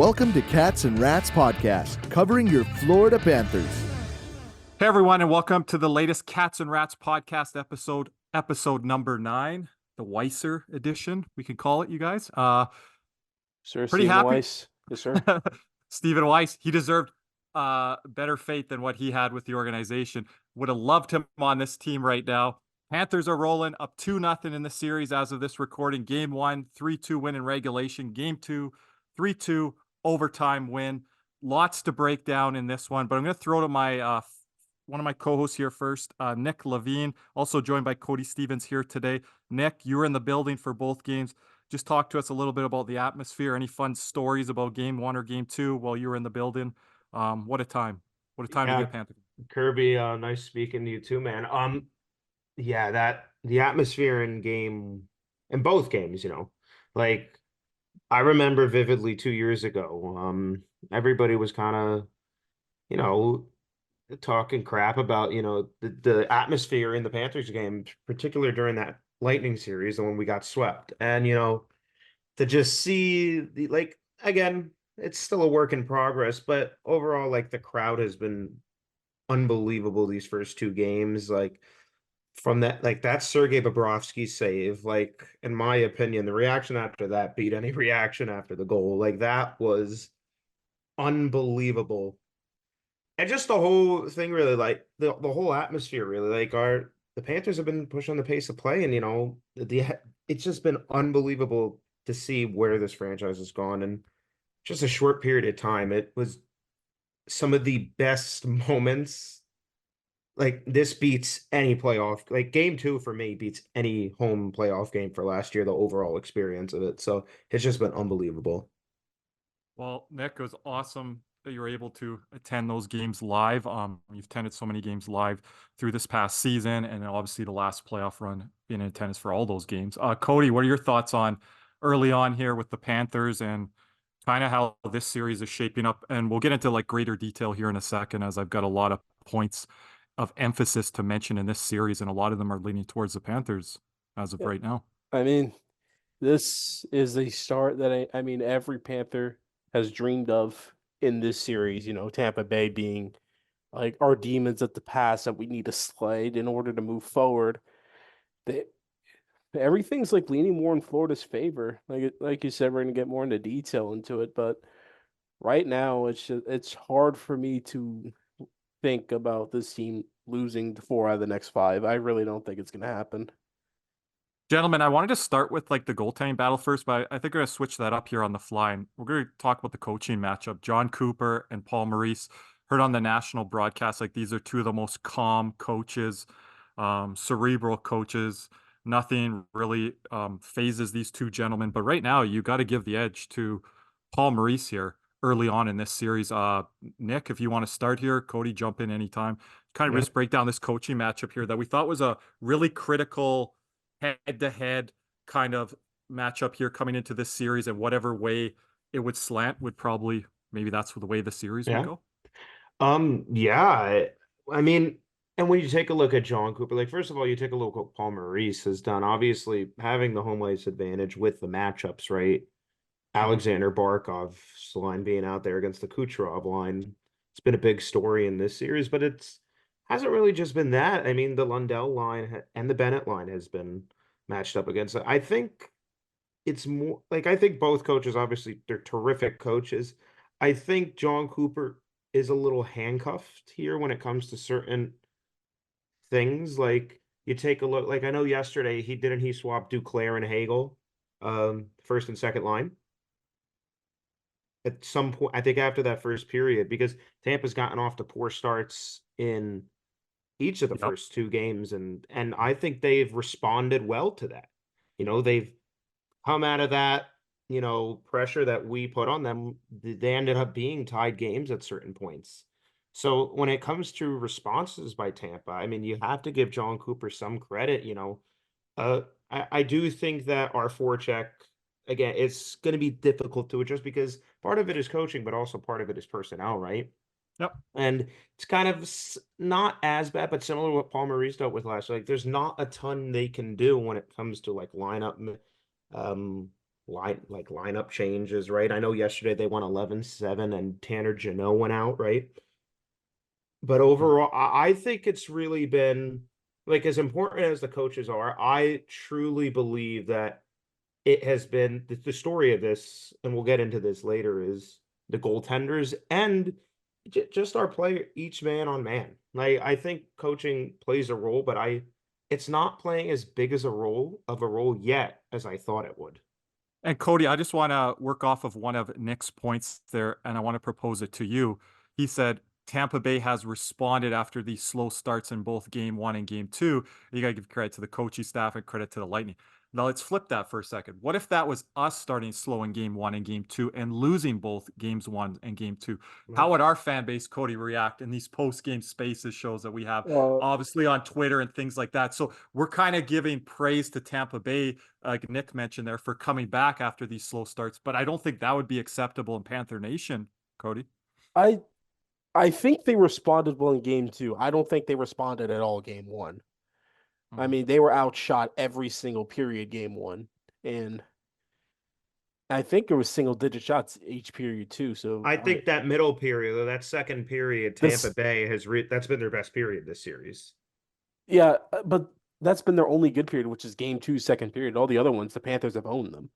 Welcome to Cats and Rats Podcast, covering your Florida Panthers. Hey everyone, and welcome to the latest Cats and Rats Podcast episode number 9, the Weiser edition, we can call it, you guys. Sir, Pretty Stephen happy. Weiss. Yes, sir. Stephen Weiss, he deserved better fate than what he had with the organization. Would have loved him on this team right now. Panthers are rolling up 2-0 in the series as of this recording. Game 1, 3-2 win in regulation. Game 2, 3-2 overtime win. Lots to break down in this one, but I'm going to throw to my one of my co-hosts here first, Nick Levine, also joined by Cody Stevens here today. Nick, you were in the building for both games. Just talk to us a little bit about the atmosphere. Any fun stories about Game 1 or Game 2 while you were in the building? What a time! What a time to be a Panther. Kirby, nice speaking to you too, man. That the atmosphere in both games, like I remember vividly 2 years ago. Everybody was kind of, talking crap about, the atmosphere in the Panthers game, particularly during that Lightning series, the one we got swept. And, to just see again, it's still a work in progress, but overall, the crowd has been unbelievable these first 2 games. From that Sergei Bobrovsky save, in my opinion, the reaction after that beat any reaction after the goal. That was unbelievable. And just the whole thing, really, the whole atmosphere, really, the Panthers have been pushing the pace of play, and it's just been unbelievable to see where this franchise has gone in just a short period of time. It was some of the best moments. This beats any playoff. Game 2 for me beats any home playoff game for last year, the overall experience of it. So it's just been unbelievable. Well, Nick, it was awesome that you were able to attend those games live. You've attended so many games live through this past season, and obviously the last playoff run, being in attendance for all those games. Cody, what are your thoughts on early on here with the Panthers and kind of how this series is shaping up? And we'll get into greater detail here in a second, as I've got a lot of points of emphasis to mention in this series, and a lot of them are leaning towards the Panthers as of right now. I mean, this is a start that every Panther has dreamed of in this series. Tampa Bay being our demons of the past that we need to slay in order to move forward. Everything's leaning more in Florida's favor. Like you said, we're gonna get more into detail into it, but right now it's hard for me to think about this team losing 4 out of the next 5. I really don't think it's going to happen. Gentlemen, I wanted to start with the goaltending battle first, but I think we're going to switch that up here on the fly. And we're going to talk about the coaching matchup. John Cooper and Paul Maurice, heard on the national broadcast, these are 2 of the most calm coaches, cerebral coaches. Nothing really phases these 2 gentlemen. But right now, you got to give the edge to Paul Maurice here early on in this series. Nick, if you want to start here, Cody, jump in anytime. Kind of just break down this coaching matchup here that we thought was a really critical head-to-head kind of matchup here coming into this series, and whatever way it would slant would probably, maybe that's the way the series would go. And when you take a look at John Cooper, first of all, you take a look at what Paul Maurice has done, obviously having the home ice advantage with the matchups, right? Alexander Barkov's line being out there against the Kucherov line. It's been a big story in this series, but hasn't really just been that. The Lundell line and the Bennett line has been matched up against it. I think it's more I think both coaches, obviously, they're terrific coaches. I think John Cooper is a little handcuffed here when it comes to certain things. You take a look, I know yesterday he swapped Duclair and Hagel, first and second line. At some point, I think after that first period, because Tampa's gotten off to poor starts in each of the first 2 games, and I think they've responded well to that. They've come out of that, pressure that we put on them. They ended up being tied games at certain points. So when it comes to responses by Tampa, you have to give John Cooper some credit. I do think that our forecheck, again, it's going to be difficult to adjust because part of it is coaching, but also part of it is personnel, right? Yep. And it's kind of not as bad, but similar to what Paul Maurice dealt with last year. There's not a ton they can do when it comes to lineup lineup changes, right? I know yesterday they won 11-7 and Tanner Jeannot went out, right? But overall, I think it's really been like as important as the coaches are. I truly believe that it has been the story of this, and we'll get into this later, is the goaltenders and just our player, each man on man. Like I think coaching plays a role, but it's not playing as big as a role yet as I thought it would. And Cody, I just want to work off of one of Nick's points there, and I want to propose it to you. He said Tampa Bay has responded after these slow starts in both game one and game two. You got to give credit to the coaching staff and credit to the Lightning. Now let's flip that for a second. What if that was us starting slow in game one and game two and losing both games one and game two? How would our fan base, Cody, react in these post-game spaces shows that we have, obviously on Twitter and things like that? So we're kind of giving praise to Tampa Bay, like Nick mentioned there, for coming back after these slow starts. But I don't think that would be acceptable in Panther Nation, Cody. I think they responded well in game two. I don't think they responded at all game one. I mean, they were outshot every single period game one. And I think it was single digit shots each period too. So I think that middle period or that second period, Tampa Bay that's been their best period this series. Yeah, but that's been their only good period, which is game two, second period. All the other ones, the Panthers have owned them.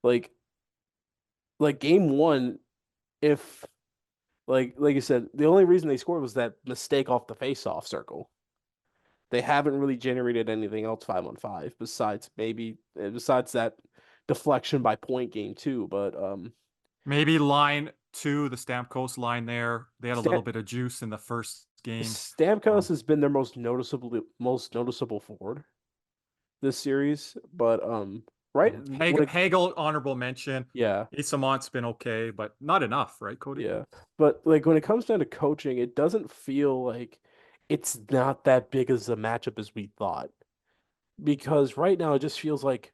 Like game one, if like you said, the only reason they scored was that mistake off the face-off circle. They haven't really generated anything else 5-on-5 besides that deflection by point game too. But maybe line two, the Stamkos line there. They had a little bit of juice in the first game. Stamkos has been their most noticeable forward this series, but right, Hagel honorable mention. Yeah, Isamant's been okay, but not enough, right, Cody? Yeah, but like when it comes down to coaching, it doesn't feel like it's not that big as a matchup as we thought. Because right now it just feels like,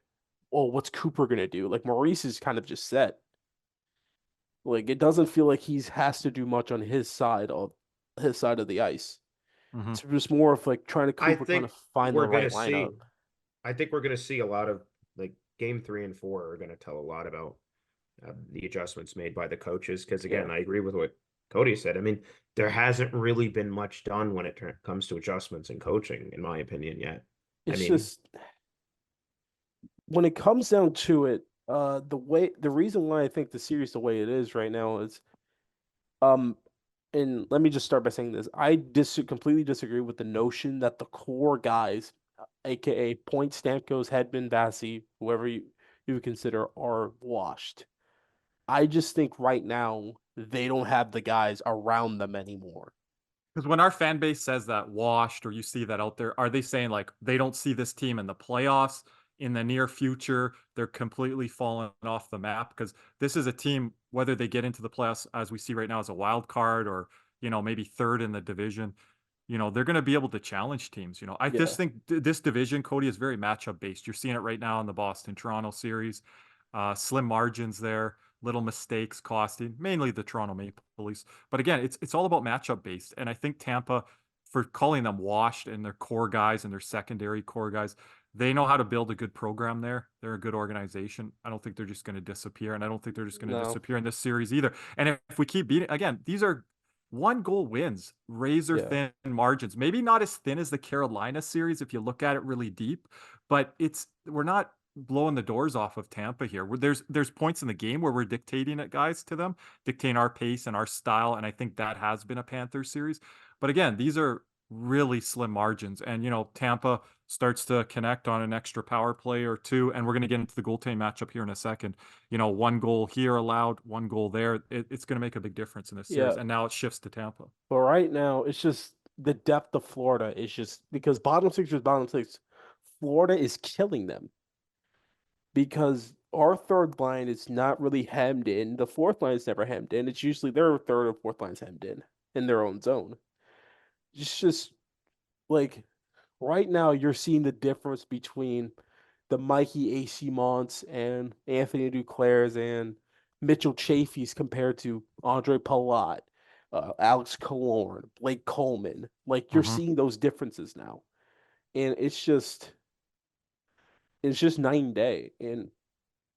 oh, what's Cooper gonna do? Like Maurice is kind of just set. Like it doesn't feel like he has to do much on his side of the ice. It's just more of like trying to find the right lineup. I think we're gonna see a lot of like game 3 and 4 are gonna tell a lot about the adjustments made by the coaches. Because again, I agree with what Cody said. I mean, there hasn't really been much done when it comes to adjustments and coaching, in my opinion, yet. Just when it comes down to it, the reason why I think the series the way it is right now is, and let me just start by saying this: I completely disagree with the notion that the core guys, aka Point, Stamkos, Hedman, Vasi, whoever you would consider, are washed. I just think right now they don't have the guys around them anymore. Because when our fan base says that washed, or you see that out there, are they saying like they don't see this team in the playoffs in the near future? They're completely falling off the map? Because this is a team, whether they get into the playoffs as we see right now as a wild card, or maybe third in the division, they're going to be able to challenge teams. I just think this division, Cody, is very matchup based. You're seeing it right now in the Boston-Toronto series. Slim margins there, little mistakes costing mainly the Toronto Maple Leafs. But again, it's all about matchup based. And I think Tampa, for calling them washed and their core guys and their secondary core guys, they know how to build a good program there. They're a good organization. I don't think they're just going to disappear. And I don't think they're just going to disappear in this series either. And if we keep beating, again, these are 1-goal wins, razor thin margins. Maybe not as thin as the Carolina series if you look at it really deep, but we're not blowing the doors off of Tampa here. There's points in the game where we're dictating it, guys, to them, dictating our pace and our style, and I think that has been a Panthers series. But again, these are really slim margins, and Tampa starts to connect on an extra power play or two, and we're going to get into the goaltending matchup here in a second. 1 goal here allowed, 1 goal there. It's going to make a big difference in this series, and now it shifts to Tampa. But right now, it's just the depth of Florida is just because bottom six, Florida is killing them. Because our third line is not really hemmed in. The fourth line is never hemmed in. It's usually their third or fourth line's hemmed in their own zone. It's just like right now you're seeing the difference between the Mikey AC Monts and Anthony Duclairs and Mitchell Chaffee's compared to Andre Palat, Alex Killorn, Blake Coleman. Like you're seeing those differences now. And it's just night and day. And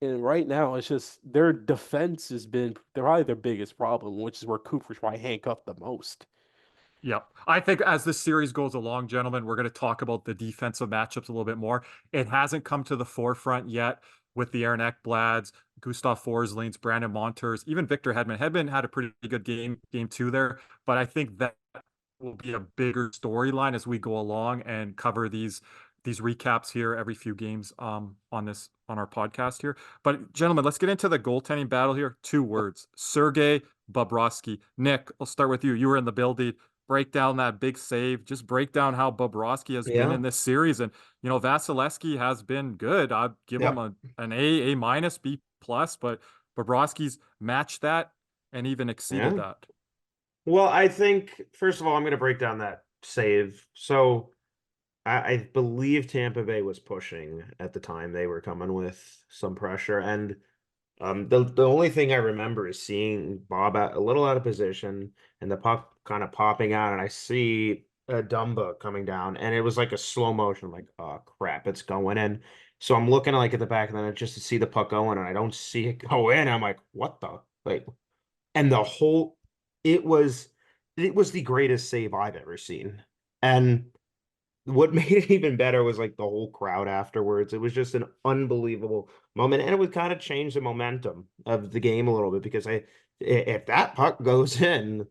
And right now, it's just their defense has been probably their biggest problem, which is where Cooper's probably handcuffed the most. Yep. I think as this series goes along, gentlemen, we're going to talk about the defensive matchups a little bit more. It hasn't come to the forefront yet with the Aaron Ekblads, Gustav Forslings, Brandon Monters, even Victor Hedman. Hedman had a pretty good game two there, but I think that will be a bigger storyline as we go along and cover these recaps here every few games on our podcast here. But gentlemen, let's get into the goaltending battle here. 2 words: Sergei Bobrovsky. Nick, I'll start with you. You were in the building. Break down that big save. Just break down how Bobrovsky has been in this series. And Vasilevsky has been good. I'd give him an A minus, B plus, but Bobrovsky's matched that and even exceeded that. Well, I think, first of all, I'm going to break down that save. So I believe Tampa Bay was pushing at the time. They were coming with some pressure. And the only thing I remember is seeing Bob a little out of position and the puck kind of popping out. And I see a Dumba coming down. And it was like a slow motion. I'm like, oh, crap, it's going in. So I'm looking like at the back and then just to see the puck going. And I don't see it go in. I'm like, what the? Like, and the whole... It was the greatest save I've ever seen. And what made it even better was like the whole crowd afterwards. It was just an unbelievable moment. And it would kind of change the momentum of the game a little bit because if that puck goes in,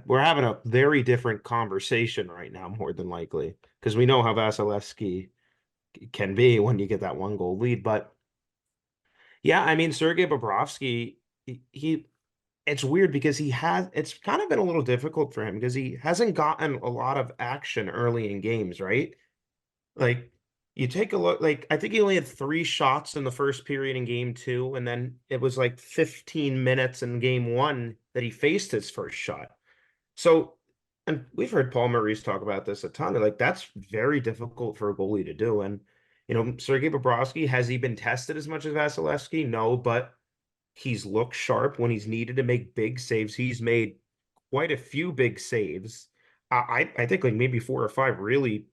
we're having a very different conversation right now, more than likely, because we know how Vasilevsky can be when you get that 1-goal lead. But yeah, I mean, Sergei Bobrovsky, he it's weird because it's kind of been a little difficult for him because he hasn't gotten a lot of action early in games, right? Like, you take a look, like, I think he only had 3 shots in the first period in game 2, and then it was like 15 minutes in game 1 that he faced his first shot. So, and we've heard Paul Maurice talk about this a ton. Like, that's very difficult for a goalie to do. And, Sergei Bobrovsky, has he been tested as much as Vasilevsky? No, but he's looked sharp when he's needed to make big saves. He's made quite a few big saves. I think like maybe 4 or 5 really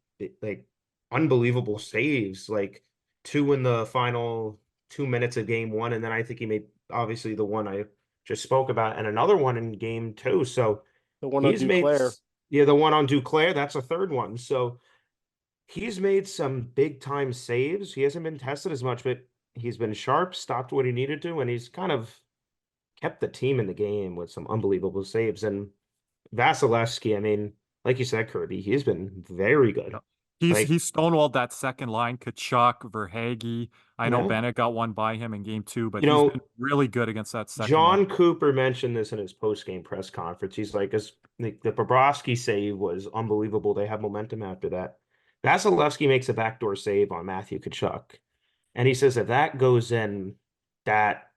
like unbelievable saves, like 2 in the final 2 minutes of game 1, and then I think he made obviously the one I just spoke about, and another one in game 2. So The one on he's made Duclair. the one on Duclair. That's a third one. So he's made some big time saves. He hasn't been tested as much, but he's been sharp, stopped what he needed to, and he's kind of kept the team in the game with some unbelievable saves. And Vasilevsky, I mean, like you said, Kirby, he's been very good. Yep. He's stonewalled that second line, Kachuk, Verhaeghe. I know Bennett got one by him in game 2, but he's been really good against that second line. John Cooper mentioned this in his post-game press conference. He's like, the Bobrovsky save was unbelievable. They have momentum after that. Vasilevsky makes a backdoor save on Matthew Kachuk. And he says if that goes in, that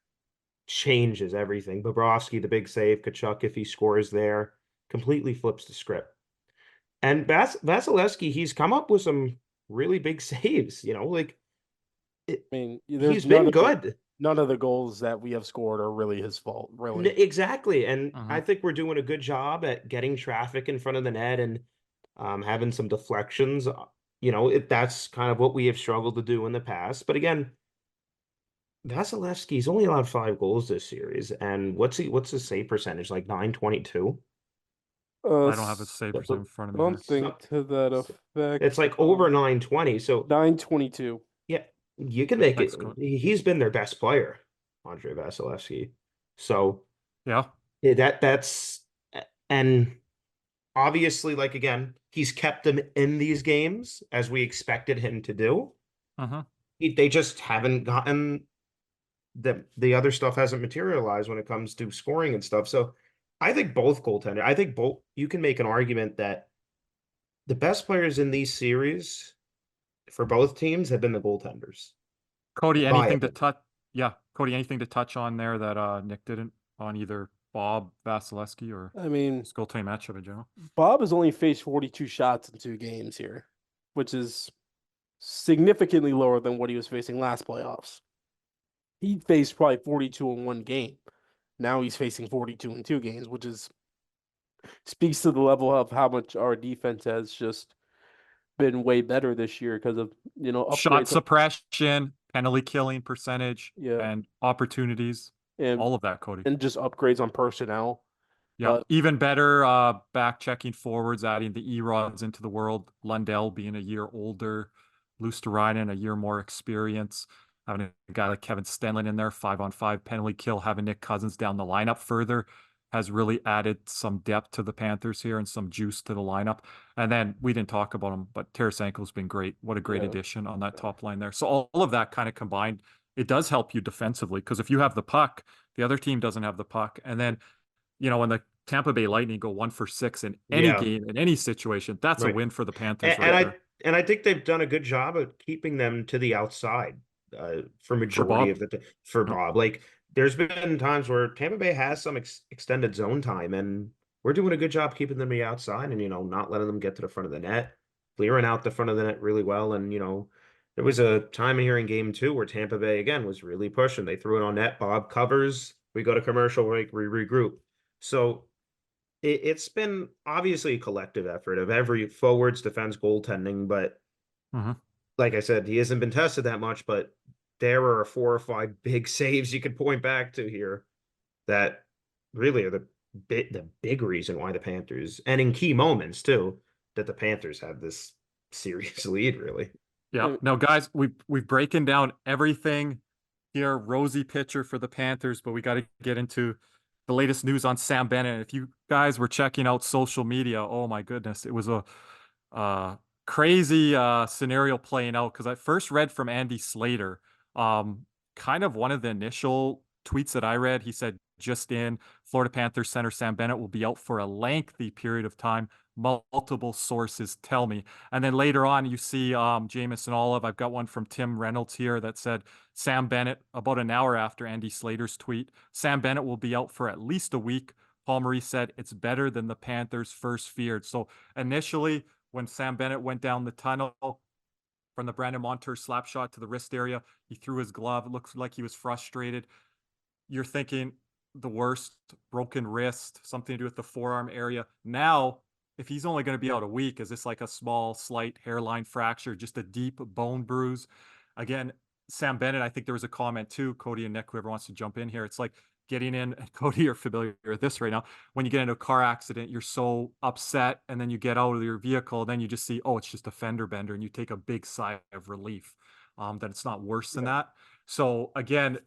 changes everything. Bobrovsky, the big save, Kachuk, if he scores there, completely flips the script. And Vasilevsky, he's come up with some really big saves, he's been good. None of the goals that we have scored are really his fault, really. Exactly. And I think we're doing a good job at getting traffic in front of the net and having some deflections. That's kind of what we have struggled to do in the past. But again, Vasilevsky's only allowed 5 goals this series. And what's his save percentage? Like 922? I don't have his save percentage in front of me. Something to that effect. It's like over 920. So 922. Yeah, you can make it. He's been their best player, Andrei Vasilevsky. So yeah, that's and obviously, like, again, he's kept them in these games as we expected him to do. They just haven't gotten the other stuff hasn't materialized when it comes to scoring and stuff. So I think you can make an argument that the best players in these series for both teams have been the goaltenders. Cody, anything to touch? Yeah, Cody, anything to touch on there that Nick didn't on either Bob, Vasilevsky, or his goaltending matchup in general? Bob has only faced 42 shots in 2 games here, which is significantly lower than what he was facing last playoffs. He faced probably 42 in 1 game. Now he's facing 42 in 2 games, which speaks to the level of how much our defense has just been way better this year because of shot suppression, penalty killing percentage, Yeah. and opportunities, and all of that, Cody. and just upgrades on personnel. Yeah, But even better back checking forwards, adding the Erods into the world. Lundell being a year older, Luosterainen a year more experience. Having a guy like Kevin Stenlund in there, 5-on-5 penalty kill, having Nick Cousins down the lineup further has really added some depth to the Panthers here and some juice to the lineup. And then we didn't talk about him, but Tarasenko's been great. What a great Yeah. addition on that top line there. So all of that kind of combined, it does help you defensively because if you have the puck, the other team doesn't have the puck. And then when the Tampa Bay Lightning go 1-for-6 in any Yeah. game, in any situation, that's a Right. win for the Panthers And right there. I think they've done a good job of keeping them to the outside for majority Bob. of the for Yeah. Bob. Like there's been times where Tampa Bay has some extended zone time, and we're doing a good job keeping them to the outside and not letting them get to the front of the net, clearing out the front of the net really well. And there was a time here in game 2 where Tampa Bay again was really pushing. They threw it on net. Bob covers. We go to commercial break. We regroup. So it's been obviously a collective effort of every forwards, defense, goaltending, but like I said, he hasn't been tested that much, but there are 4 or 5 big saves you could point back to here that really are the big reason why the Panthers, and in key moments too, that the Panthers have this serious lead, really. Yeah. Now, guys, we've breaking down everything here. Rosy picture for the Panthers, but we got to get into the latest news on Sam Bennett. If you guys were checking out social media, oh my goodness, it was a crazy scenario playing out because I first read from Andy Slater. Kind of one of the initial tweets that I read, he said, just in, Florida Panthers center Sam Bennett will be out for a lengthy period of time. Multiple sources tell me. And then later on, you see Jamison Olive. I've got one from Tim Reynolds here that said Sam Bennett, about an hour after Andy Slater's tweet, Sam Bennett will be out for at least a week. Paul Maurice said it's better than the Panthers first feared. So initially, when Sam Bennett went down the tunnel from the Brandon Montour slap shot to the wrist area, he threw his glove. It looks like he was frustrated. You're thinking the worst, broken wrist, something to do with the forearm area. Now, if he's only going to be out a week, is this like a small, slight hairline fracture, just a deep bone bruise? Again, Sam Bennett, I think there was a comment too, Cody and Nick, whoever wants to jump in here. It's like getting in, Cody, you're familiar with this right now. When you get into a car accident, you're so upset, and then you get out of your vehicle, then you just see, oh, it's just a fender bender, and you take a big sigh of relief that it's not worse than that. So again,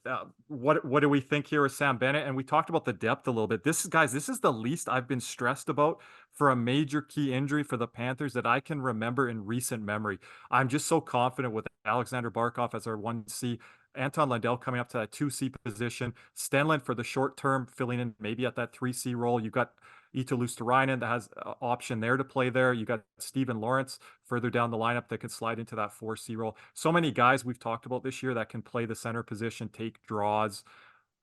what do we think here with Sam Bennett? And we talked about the depth a little bit. This is the least I've been stressed about for a major key injury for the Panthers that I can remember in recent memory. I'm just so confident with Alexander Barkov as our 1C, Anton Lundell coming up to that 2C position, Stenlund for the short term, filling in maybe at that 3C role. You've got Ito Luosterainen that has an option there to play there. You got Steven Lawrence further down the lineup that could slide into that 4C role. So many guys we've talked about this year that can play the center position, take draws.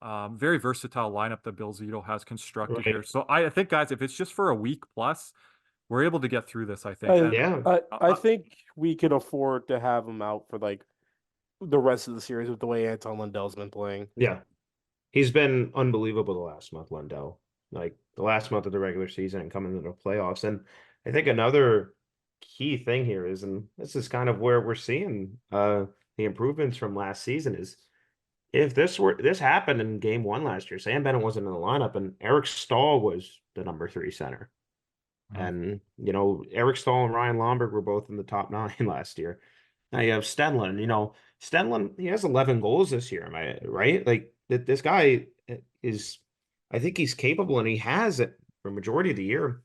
Very versatile lineup that Bill Zito has constructed here. So I think, guys, if it's just for a week plus, we're able to get through this, I think. I think we can afford to have him out for like the rest of the series with the way Anton Lundell's been playing. Yeah. He's been unbelievable the last month, Lundell. Like the last month of the regular season and coming into the playoffs. And I think another key thing here is, and this is kind of where we're seeing the improvements from last season, is if this happened in game 1 last year, Sam Bennett wasn't in the lineup and Eric Stahl was the number 3 center. And Eric Stahl and Ryan Lomberg were both in the top 9 last year. Now you have Stenlund. Stenlund, he has 11 goals this year. Am I right? Like this guy is, I think he's capable, and he has it for a majority of the year.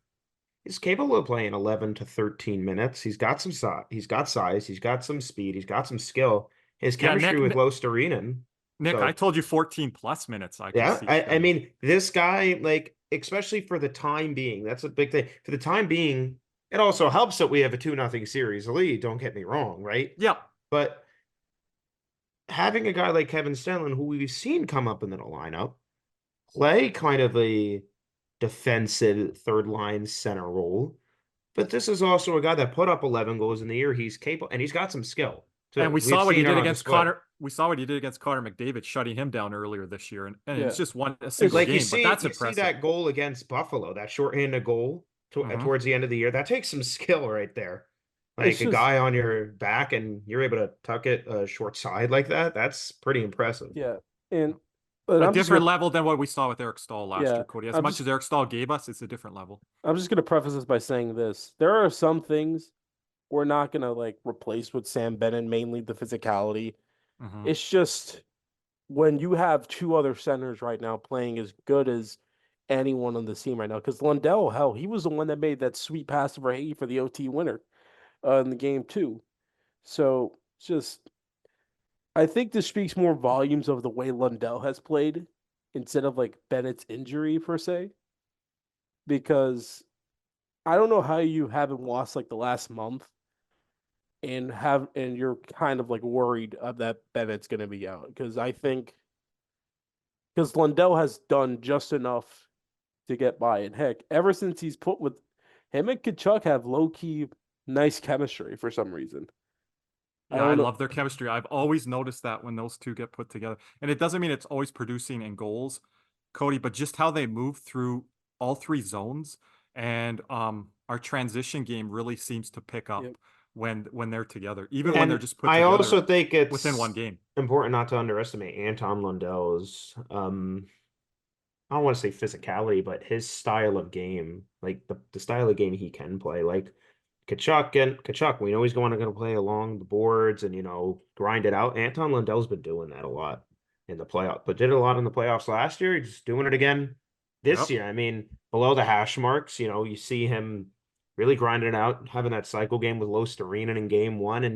He's capable of playing 11 to 13 minutes. He's got some size. He's got size. He's got some speed. He's got some skill. His chemistry with Luosterainen. Nick, I told you 14 plus minutes. I mean, this guy, like, especially for the time being, that's a big thing. For the time being, it also helps that we have a 2-0 series lead. Don't get me wrong, right? Yeah. But having a guy like Kevin Stenlund, who we've seen come up in the lineup, play kind of a defensive third line center role, but this is also a guy that put up 11 goals in the year. He's capable, and he's got some skill. And we saw what he did against Connor. We saw what he did against Connor McDavid, shutting him down earlier this year, and it's just a single game. But that's impressive. See that goal against Buffalo, that shorthanded goal towards the end of the year. That takes some skill right there. It's Like a just guy on your back and you're able to tuck it short side like that. That's pretty impressive. yeah, and but A I'm just different gonna level than what we saw with Eric Stahl last yeah, year, Cody. As I'm much just as Eric Stahl gave us, it's a different level. I'm just gonna preface this by saying this: there are some things we're not gonna like replace with Sam Bennett, mainly the physicality. Mm-hmm. It's just when you have two other centers right now playing as good as anyone on the team right now. Because Lundell, hell, he was the one that made that sweet pass to Verhaeghe for the OT winner in the game too. So just, I think this speaks more volumes of the way Lundell has played instead of like Bennett's injury per se. Because I don't know how you haven't lost like the last month and you're kind of like worried that Bennett's going to be out because I think because Lundell has done just enough to get by. And heck, ever since he's put with him and Kachuk have low key nice chemistry for some reason. I Yeah, I don't know. love their chemistry. I've always noticed that when those two get put together. And it doesn't mean it's always producing in goals, Cody, but just how they move through all three zones. And our transition game really seems to pick up Yep. when they're together, even when they're And just put I together also think within one it's game. important not to underestimate Anton Lundell's I don't want to say physicality, but his style of game, like the style of game he can play. Like Kachuk, we know he's going to play along the boards and grind it out. Anton Lundell's been doing that a lot in the playoff, but did it a lot in the playoffs last year. He's doing it again this Yep. year. I mean, below the hash marks, you see him really grinding it out, having that cycle game with Losterinen in game one, and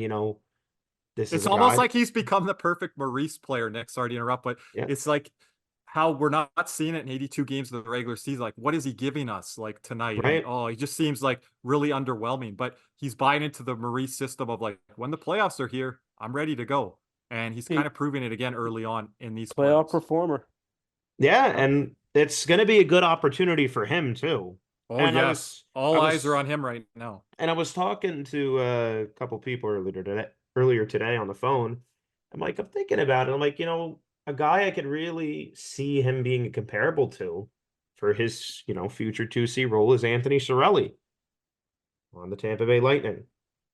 this is It's a almost guy. like he's become the perfect Maurice player, Nick. Sorry to interrupt, but Yeah, it's like how we're not seeing it in 82 games of the regular season. Like, what is he giving us like tonight? And right. he just seems like really underwhelming. But he's buying into the Maurice system of like, when the playoffs are here, I'm ready to go. And he's kind He of proving it again early on in these playoff playoffs. performer. Yeah, and it's going to be a good opportunity for him too. Oh And yes, all eyes are on him right now. I was talking to a couple people earlier today on the phone. I'm thinking about it. I'm like, a guy I could really see him being comparable to for his, future 2C role is Anthony Cirelli on the Tampa Bay Lightning.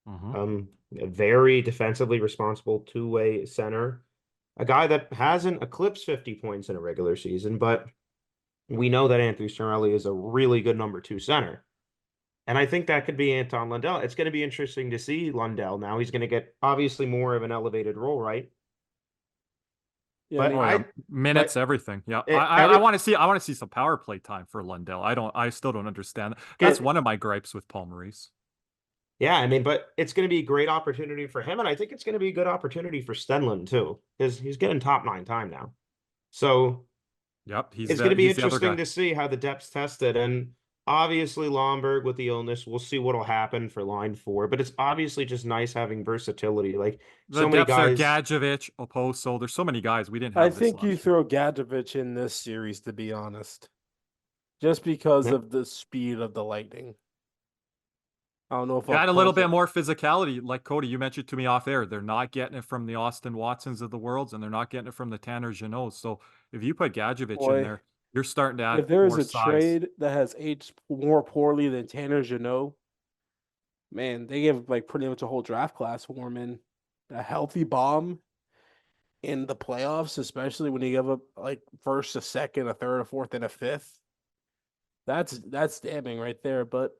A very defensively responsible two-way center, a guy that hasn't eclipsed 50 points in a regular season, but we know that Anthony Cirelli is a really good number two center. And I think that could be Anton Lundell. It's going to be interesting to see Lundell now. He's going to get obviously more of an elevated role, right? Yeah, But Minutes, everything. Yeah, every I want to see some power play time for Lundell. I still don't understand that. That's one of my gripes with Paul Maurice. Yeah, I mean, but it's going to be a great opportunity for him, and I think it's going to be a good opportunity for Stenlund too, because he's getting top 9 time now. So yep, it's going to be interesting to see how the depth's tested, and obviously Lomberg with the illness, we'll see what'll happen for line 4. But it's obviously just nice having versatility, like the so many depths are guys. Gadjevich, Oposo. There's so many guys we didn't have. I this think last you year. throw Gadjevich in this series, to be honest, just because of the speed of the Lightning. I don't know if got a little bit more physicality, like Cody, you mentioned to me off air. They're not getting it from the Austin Watsons of the world, and they're not getting it from the Tanner Jeannots. So if you put Gadjevich in there, you're starting to add if there is more a size. trade that has aged more poorly than Tanner Jeannot, man, they give like pretty much a whole draft class for him in a healthy bomb in the playoffs, especially when you give up like first, a second, a third, a fourth, and a fifth. That's damning right there. But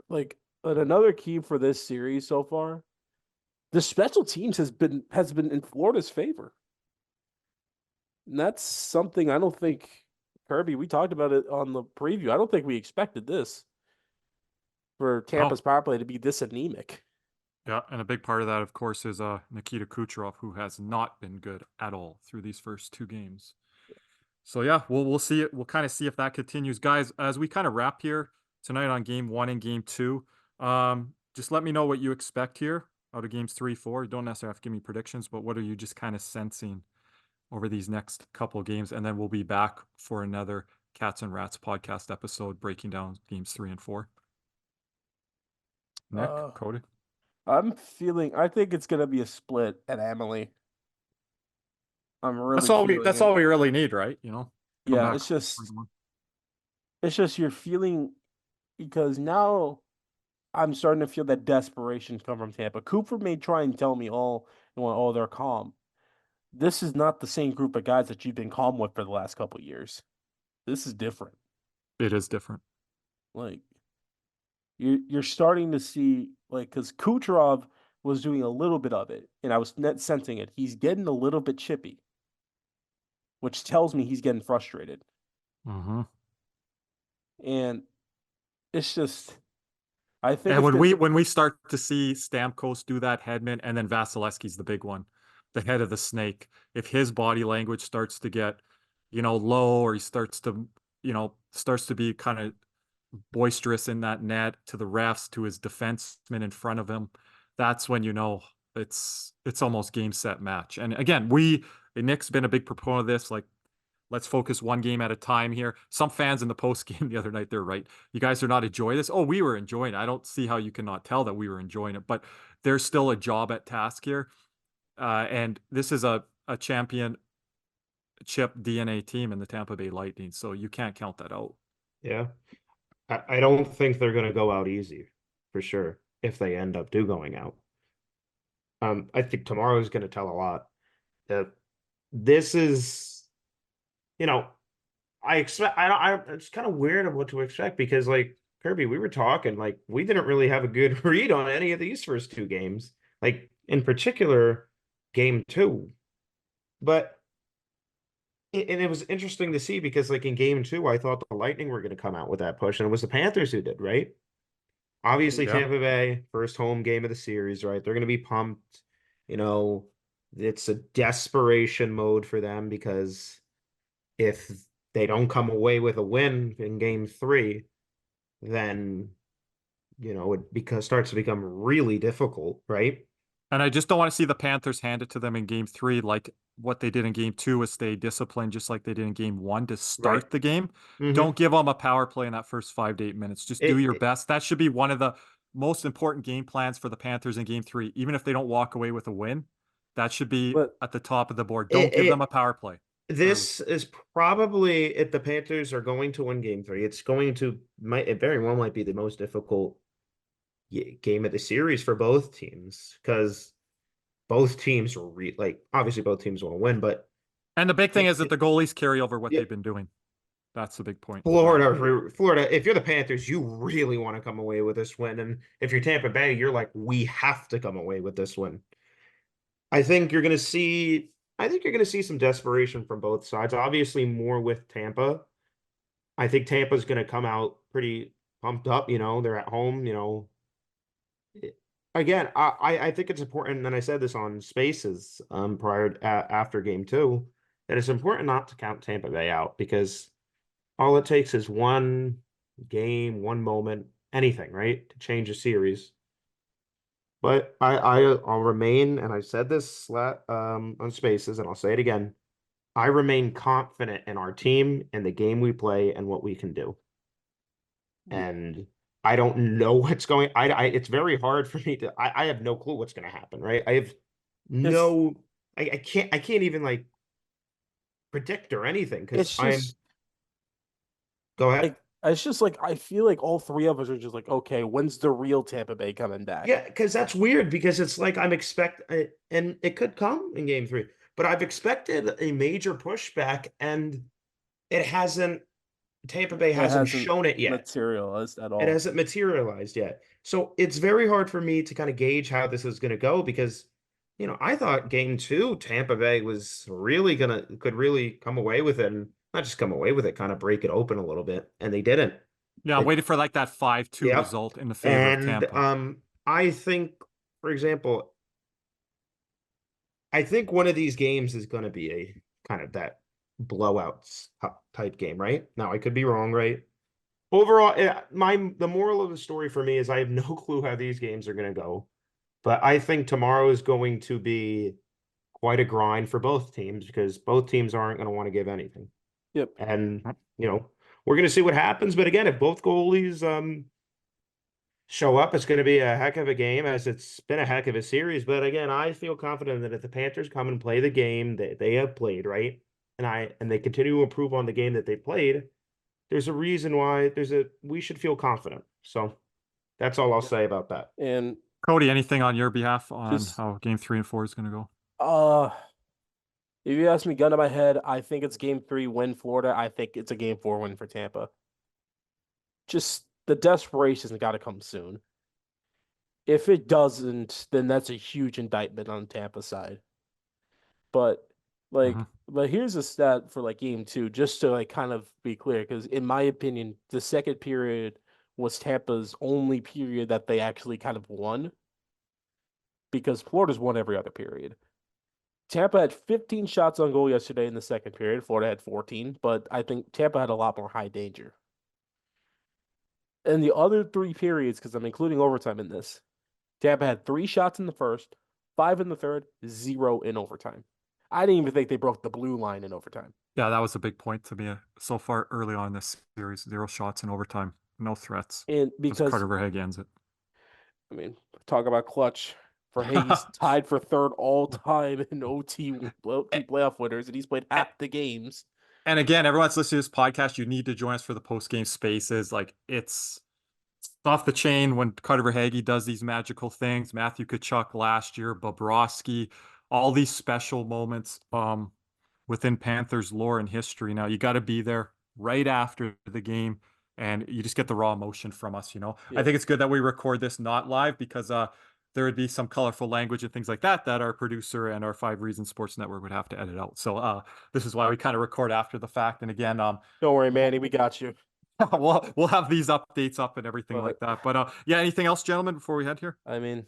another key for this series so far, the special teams has been in Florida's favor. And that's something I don't think Kirby, we talked about it on the preview. I don't think we expected this for Tampa's power play to be this anemic. Yeah, and a big part of that, of course, is Nikita Kucherov, who has not been good at all through these first 2 games. So yeah, we'll see it. We'll kind of see if that continues, guys. As we kind of wrap here tonight on Game 1 and Game 2, just let me know what you expect here out of Games 3, 4. You don't necessarily have to give me predictions, but what are you just kind of sensing over these next couple of games? And then we'll be back for another Cats and Rats podcast episode breaking down Games 3 and 4. Nick, Cody. I think it's gonna be a split at Emily. That's all we really need, right? Yeah, it's just you're feeling, because now I'm starting to feel that desperation come from Tampa. Cooper may try and tell me, oh, they're calm. This is not the same group of guys that you've been calm with for the last couple of years. This is different. It is different. Like you're starting to see, like, because Kucherov was doing a little bit of it, and I was sensing it. He's getting a little bit chippy, which tells me he's getting frustrated. Mm-hmm. And it's just, I think And it's when we start to see Stamkos do that, Hedman, and then Vasilevsky's the big one, the head of the snake. If his body language starts to get, low, or he starts to be kind of boisterous in that net to the refs, to his defenseman in front of him, that's when it's almost game set match. And again, Nick's been a big proponent of this, like, let's focus one game at a time here. Some fans in the post game the other night, they're right. You guys are not enjoying this. Oh, we were enjoying it. I don't see how you cannot tell that we were enjoying it, but there's still a job at task here. And this is a championship DNA team in the Tampa Bay Lightning, so you can't count that out. Yeah. I don't think they're going to go out easy, for sure, if they end up going out. I think tomorrow is going to tell a lot. This is, it's kind of weird of what to expect, because, like, Kirby, we were talking, like, we didn't really have a good read on any of these first two games, like, in particular, game 2. But it was interesting to see, because, like, in game 2, I thought the Lightning were going to come out with that push, and it was the Panthers who did, right? Obviously, Yeah. Tampa Bay, first home game of the series, right? They're going to be pumped. It's a desperation mode for them, because if they don't come away with a win in game 3, then, it starts to become really difficult, right? And I just don't want to see the Panthers hand it to them in game 3, like what they did in game 2, is stay disciplined, just like they did in game 1 to start Right. the game. Mhm. Don't give them a power play in that first 5 to 8 minutes. Just do your best. That should be one of the most important game plans for the Panthers in game 3. Even if they don't walk away with a win, that should be at the top of the board. Don't give them a power play. This is probably, if the Panthers are going to win game 3, it very well might be the most difficult game of the series for both teams, because both teams are obviously both teams want to win, but And the big thing is that the goalies carry over what they've been doing. That's the big point. Florida, if you're the Panthers, you really want to come away with this win. And if you're Tampa Bay, you're like, we have to come away with this win. I think you're going to see some desperation from both sides. Obviously, more with Tampa. I think Tampa's going to come out pretty pumped up. They're at home. Again, I think it's important, and I said this on Spaces after game 2, that it's important not to count Tampa Bay out, because all it takes is one game, one moment, anything, right, to change a series. But I'll remain, and I said this on Spaces, and I'll say it again. I remain confident in our team and the game we play and what we can do. And I don't know what's going. It's very hard for me to. I have no clue what's going to happen, right? I have no. I can't even, like, predict or anything, because Go ahead. It's just like, I feel like all three of us are just like, okay, when's the real Tampa Bay coming back? Yeah, because that's weird, because it's like and it could come in game 3, but I've expected a major pushback, and it hasn't. Tampa Bay hasn't shown it yet. Materialized at all. It hasn't materialized yet. So it's very hard for me to kind of gauge how this is going to go, because, I thought game 2, Tampa Bay was could really come away with it, and not just come away with it, kind of break it open a little bit, and they didn't. Yeah, waited for like that 5-2 result in the favor of Tampa. I think, for example, I think one of these games is going to be a kind of that blowouts type game, right? Now, I could be wrong, right? Overall, the moral of the story for me is I have no clue how these games are going to go, but I think tomorrow is going to be quite a grind for both teams, because both teams aren't going to want to give anything. Yep. And, we're going to see what happens. But again, if both goalies show up, it's going to be a heck of a game, as it's been a heck of a series. But again, I feel confident that if the Panthers come and play the game that they have played, right, and they continue to improve on the game that they played, there's a reason why we should feel confident. So That's all I'll say about that. And Cody, anything on your behalf on Just- how game 3 and 4 is going to go? if you ask me, gun to my head, I think it's game 3 win Florida. I think it's a game 4 win for Tampa. Just the desperation's got to come soon. If it doesn't, then that's a huge indictment on Tampa's side. But but here's a stat for like game 2, just to like kind of be clear, because in my opinion, the second period was Tampa's only period that they actually kind of won, because Florida's won every other period. Tampa had 15 shots on goal yesterday in the second period. Florida had 14, but I think Tampa had a lot more high danger. And the other 3 periods, because I'm including overtime in this, Tampa had 3 shots in the first, 5 in the third, 0 in overtime. I didn't even think they broke the blue line in overtime. Yeah, that was a big point to me so far early on in this series. 0 shots in overtime, no threats. And because Carter Verhaeghe ends it. I mean, talk about clutch. Verhaeghe's tied for third all time in OT playoff winners, and he's played half the games. And again, everyone's listening to this podcast. You need to join us for the post-game spaces. Like, it's off the chain when Carter Verhaeghe does these magical things. Matthew Tkachuk last year, Bobrovsky, all these special moments within Panthers lore and history. Now, you got to be there right after the game, and you just get the raw emotion from us, you know? Yeah. I think it's good that we record this not live, because there would be some colorful language and things like that our producer and our 5 Reasons Sports Network would have to edit out. So this is why we kind of record after the fact. And again, don't worry, Manny, we got you. we'll have these updates up and everything like that. But yeah, anything else, gentlemen, before we head here? I mean,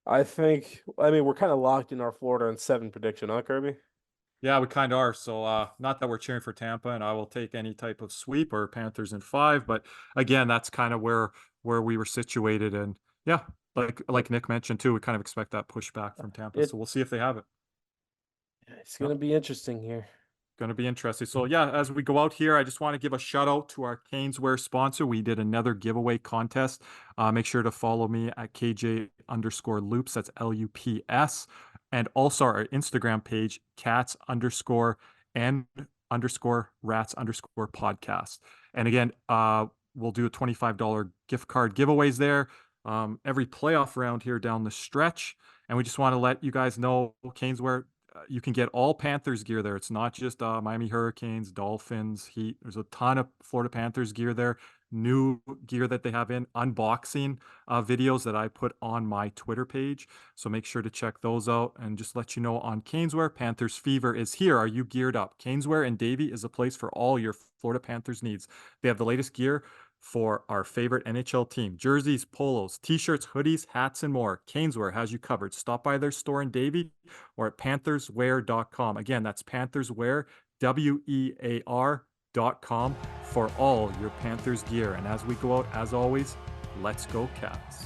we're kind of locked in our Florida and 7 prediction, huh, Kirby? Yeah, we kind of are. So not that we're cheering for Tampa, and I will take any type of sweep or Panthers in 5. But again, that's kind of where we were situated. And yeah, like Nick mentioned too, we kind of expect that pushback from Tampa. So we'll see if they have it. It's going to be interesting here. Going to be interesting. So yeah, as we go out here, I just want to give a shout out to our CanesWear sponsor. We did another giveaway contest. Make sure to follow me at KJ_loops. That's LUPS. And also our Instagram page, cats_and_rats_podcast. And again, we'll do a $25 gift card giveaways there every playoff round here down the stretch. And we just want to let you guys know, CanesWear, you can get all Panthers gear there. It's not just Miami Hurricanes, Dolphins, Heat. There's a ton of Florida Panthers gear there. New gear that they have in, unboxing videos that I put on my Twitter page. So make sure to check those out, and just let you know on CanesWear, Panthers Fever is here. Are you geared up? CanesWear and Davie is a place for all your Florida Panthers needs. They have the latest gear for our favorite NHL team: jerseys, polos, t-shirts, hoodies, hats, and more. CanesWear has you covered. Stop by their store in Davie or at pantherswear.com. Again, that's pantherswear, WEAR.com for all your Panthers gear. And as we go out, as always, let's go Cats.